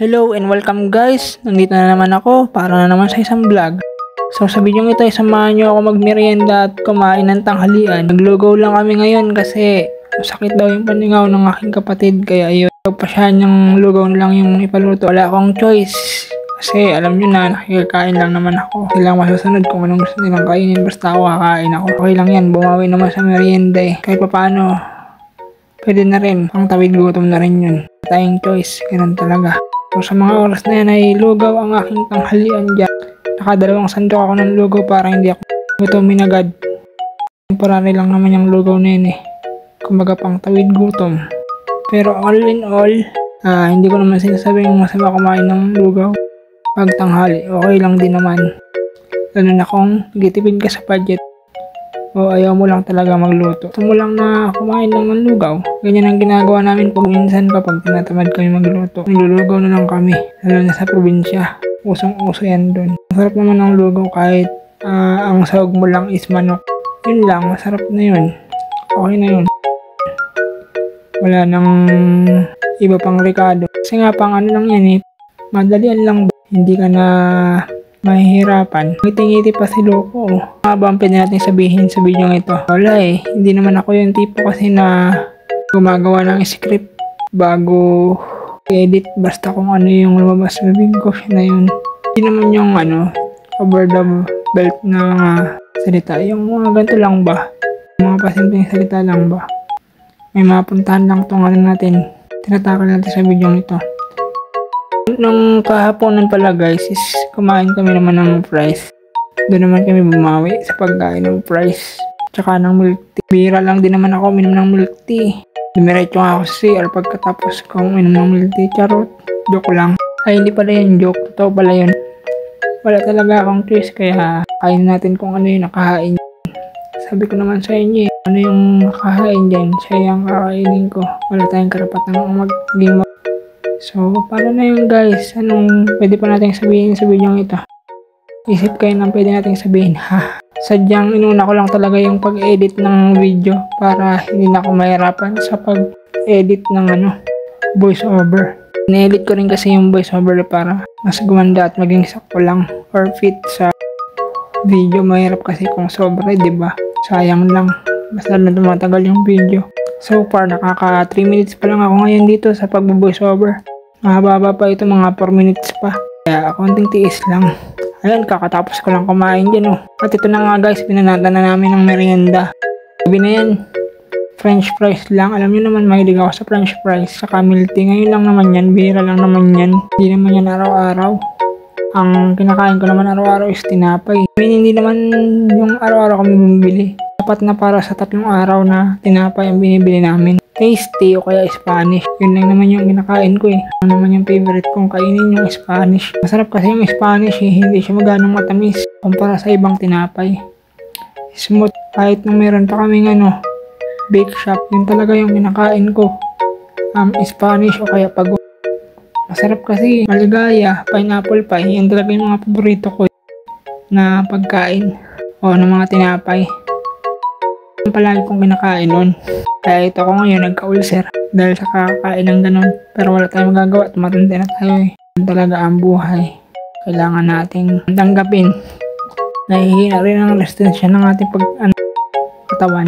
Hello and welcome guys! Nandito na naman ako para na naman sa isang vlog. So sa video ito ay samahan nyo ako magmerienda at kumain ng tanghalian. Naglugaw lang kami ngayon kasi sakit daw yung paningaw ng aking kapatid, kaya ayun. Pagpasyahan yung lugaw na lang yung ipaluto. Wala akong choice kasi alam nyo na nakikikain lang naman ako. Silang masusunod kung anong gusto nilang kainin, basta ako kakain ako. Okay lang yan, bumawi naman sa merienda eh. Kahit paano, pwede na rin, pang tawid gutom na rin yun. Tayong choice, ganun talaga. So sa mga oras na yan ay lugaw ang aking tanghalian dyan. Nakadalawang sandok ako ng lugaw para hindi ako gutomin agad. Temporary lang naman yung lugaw na yun eh. Kumbaga pang tawid gutom. Pero all in all, hindi ko naman sinasabing masama kumain ng lugaw pag tanghali. Okay lang din naman. Lalo na kung gitipid ka sa budget o ayaw mo lang talaga magluto. Gusto mo lang na kumain lang ng lugaw. Ganyan ang ginagawa namin pag minsan kapag tinatamad kami magluto. Naglulugaw na lang kami, lalo na sa probinsya. Usong-uso yan dun. Masarap naman ng lugaw kahit ang sahog mo lang is manok. Yun lang, masarap na yun. Okay na yun. Wala nang iba pang rekado. Kasi nga pang ano lang yan eh. Madalian lang ba? Hindi ka na mahihirapan. Ngiti-ngiti pa si Loco. Mga ba ang pwede natin sabihin sa video ito? Wala eh. Hindi naman ako yung tipo kasi na gumagawa ng script bago edit. Basta kung ano yung lumabas sa bibig ko, siya na yun. Hindi naman yung over the belt na salita. Yung mga ganito lang ba? Yung mga pasimpleng salita lang ba? May mapuntahan lang itong natin. Tinatakal natin sa video ito. Nung kahaponan pala guys is kumain kami naman ng fries. Doon naman kami bumawi sa pagkain ng fries tsaka ng milk tea. Bira lang din naman ako minom ng milk tea. Dumiretso nga ako sa CR pagkatapos kong minom ng milk tea. Charot, joke lang. Ay hindi pala yan joke, totoo pala yun. Wala talaga akong choice kaya kain natin kung ano yung nakahain. Sabi ko naman sa inyo ano yung nakahain dyan, siya yung kakainin ko. Wala tayong karapatang mag-game. So, paano na yun guys? Anong pwede pa natin sabihin sa video ito? Isip kayo ng pwede natin sabihin. Sadyang inuna ko lang talaga yung pag-edit ng video para hindi na ako mahirapan sa pag-edit ng voice over. In-edit ko rin kasi yung voice over para mas gumanda at maging sakto lang or fit sa video. Mahirap kasi kung sobra, diba? Sayang lang. Basta na tumatagal yung video. So far, nakaka 3 minutes pa lang ako ngayon dito sa pag-voice over. Mahaba pa ito, mga 4 minutes pa. Kaya konting tiis lang. Ayun, kakatapos ko lang kumain dyan At ito na nga guys, pinanata na namin ng merienda. Sabi na yan, French fries lang. Alam nyo naman, mahilig ako sa French fries. Saka milk tea. Ngayon lang naman yan, bihira lang naman yan. Hindi naman yan araw-araw. Ang kinakain ko naman araw-araw is tinapay. Hindi naman yung araw-araw kami bumibili. Dapat na para sa 3 araw na tinapay ang binibili namin. Tasty o kaya Spanish. Yun lang naman yung kinakain ko eh. Ano naman yung favorite kong kainin yung Spanish. Masarap kasi yung Spanish eh. Hindi siya maganong matamis kumpara sa ibang tinapay. Smooth. Kahit nung meron pa kaming bake shop. Yun talaga yung kinakain ko. Spanish o kaya pagod. Masarap kasi. Maligaya, pineapple pie. Yan talaga yung mga paborito ko na pagkain o ng mga tinapay. Palagi kong kinakain nun. Kaya ito ko ngayon nagka-ulcer dahil sa kakain ng ganun. Pero wala tayong magagawa at matanda na tayo eh. Yan talaga ang buhay. Kailangan nating tanggapin. Nahihina rin ang resistensya ng ating katawan.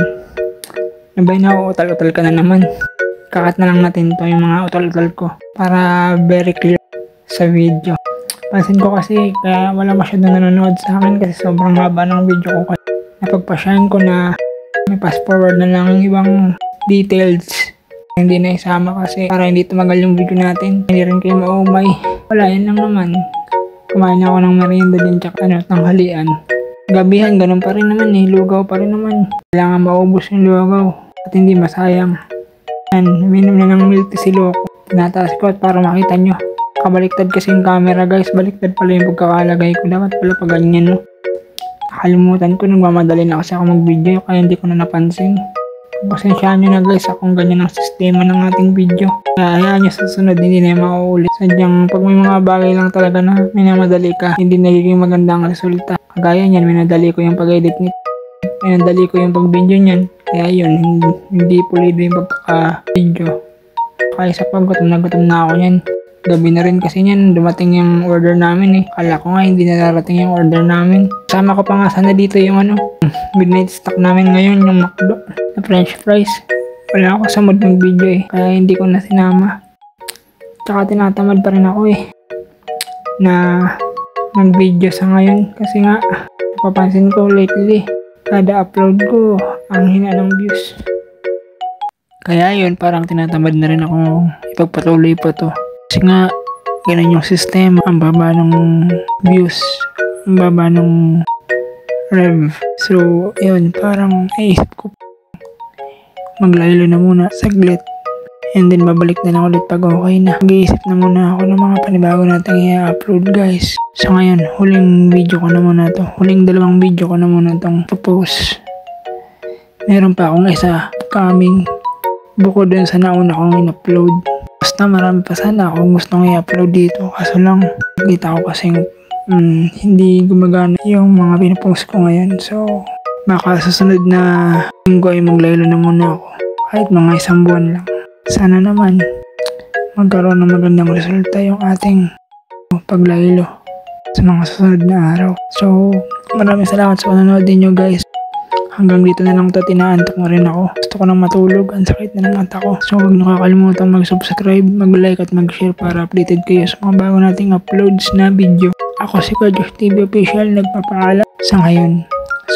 Nabay na utal-utal ka na naman. Kakat na lang natin to yung mga utal-utal ko para very clear sa video. Pansin ko kasi kaya wala masyadong nanonood sa akin kasi sobrang haba ng video ko. Napagpasyahan ko na may fast forward na lang yung ibang details. Hindi na isama kasi para hindi tumagal yung video natin. Hindi rin kayo maumay. Wala, yan lang naman. Kumain ako ng merienda din tsaka tanghalian. Gabihan, ganun pa rin naman eh. Lugaw pa rin naman. Kailangan maubos yung lugaw at hindi masayang. Yan, minom na ng milk tea si Loco. Tinataas ko at para makita nyo. Kabaliktad kasi yung camera guys. Baliktad pala yung pagkakalagay ko. Dapat pala pag ganyan Nakalimutan ko, nagmamadali na kasi ako mag-video kaya hindi ko na napansin. Pasensyahan nyo na guys kung ganyan ang sistema ng ating video. Kaya hayaan nyo sa sunod, hindi na yung mauulit. Sadyang pag may mga bagay lang talaga na minamadali ka, hindi nagiging maganda ang resulta. Kagaya niyan, minadali ko yung pag-edit nito. Minadali ko yung pag-video niyan. Kaya yun, hindi pulido yung pagkaka-video. Kaya sa pag gutom na ako yan. Gabi na rin kasi niyan, dumating yung order namin eh. Kala ko nga hindi na darating yung order namin. Sama ko pa nga sana dito yung midnight stock namin ngayon, yung McDo na french fries. Wala ako sa mood ng video eh, kaya hindi ko na sinama. Tsaka tinatamad pa rin ako eh na mag-video sa ngayon kasi nga napapansin ko lately kada upload ko ang hina ng views. Kaya yun, parang tinatamad na rin ako ipagpatuloy pa to. Kasi nga, ganun yung sistema. Ang baba ng views. Ang baba ng rev. So, yun, parang naisip ko maglaylo na muna saglit. And then, babalik na lang ulit pag okay na. Mag-iisip na muna ako ng mga panibago natin i-upload guys. So, ngayon, huling video ko na muna to. Huling 2 video ko na muna itong post. Meron pa akong isa coming. Bukod dun sa nauna kong in-upload. Basta marami pa sana akong gustong i-upload dito. Kaso lang, nakita ko kasing hindi gumagana yung mga pinapost ko ngayon. So, baka susunod na linggo ay maglaylo na muna ako. Kahit mga 1 buwan lang. Sana naman, magkaroon ng magandang resulta yung ating paglaylo sa mga susunod na araw. So, maraming salamat sa panonood din nyo guys. Hanggang dito na lang ito, tinaantok na rin ako. Gusto ko nang matulog, ang sakit na ng mata ko. So huwag niyo kakalimutan mag-subscribe, mag-like at mag-share para updated kayo sa mga bago nating uploads na video. Ako si Josh TV Official, nagpapaalam sa ngayon.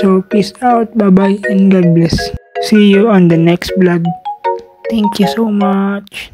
So peace out, bye bye and God bless. See you on the next vlog. Thank you so much.